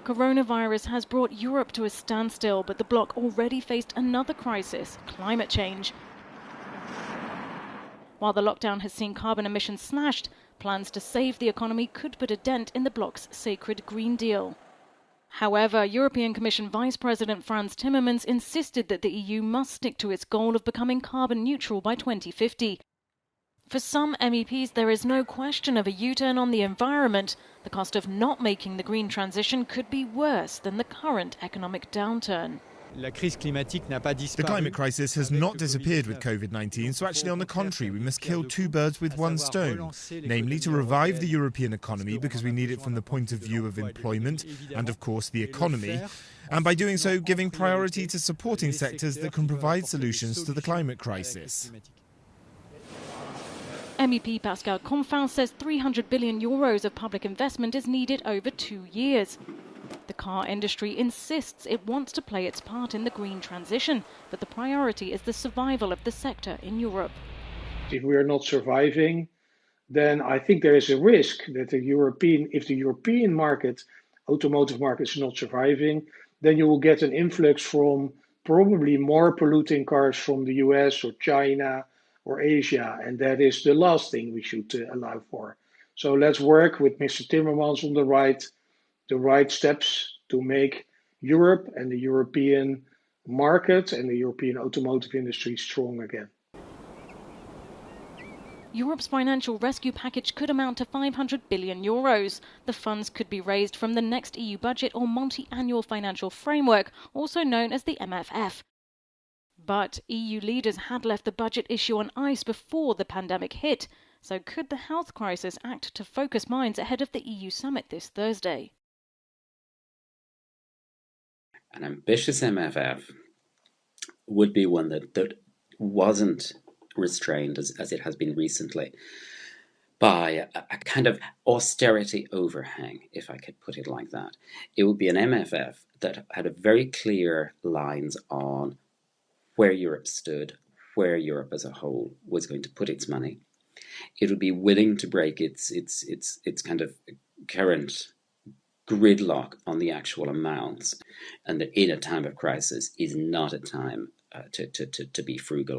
Coronavirus has brought Europe to a standstill, but the bloc already faced another crisis, climate change. While the lockdown has seen carbon emissions slashed, plans to save the economy could put a dent in the bloc's sacred Green Deal. However, European Commission Vice President Frans Timmermans insisted that the EU must stick to its goal of becoming carbon neutral by 2050. For some MEPs, there is no question of a U-turn on the environment. The cost of not making the green transition could be worse than the current economic downturn. The climate crisis has not disappeared with COVID-19, so actually on the contrary, we must kill two birds with one stone, namely to revive the European economy because we need it from the point of view of employment and of course the economy, and by doing so giving priority to supporting sectors that can provide solutions to the climate crisis. MEP Pascal Confin says €300 billion of public investment is needed over 2 years. The car industry insists it wants to play its part in the green transition, but the priority is the survival of the sector in Europe. If we are not surviving, then I think there is a risk that if the European market, automotive market is not surviving, then you will get an influx from probably more polluting cars from the US or China or Asia, and that is the last thing we should allow for. So let's work with Mr. Timmermans on the right steps to make Europe and the European market and the European automotive industry strong again. Europe's financial rescue package could amount to €500 billion. The funds could be raised from the next EU budget or multi-annual financial framework, also known as the MFF. But EU leaders had left the budget issue on ice before the pandemic hit, so could the health crisis act to focus minds ahead of the EU summit this Thursday? An ambitious MFF would be one that wasn't restrained, as it has been recently, by a kind of austerity overhang, if I could put it like that. It would be an MFF that had a very clear lines on where Europe stood, where Europe as a whole was going to put its money. It would be willing to break its kind of current gridlock on the actual amounts, and that in a time of crisis is not a time to be frugal.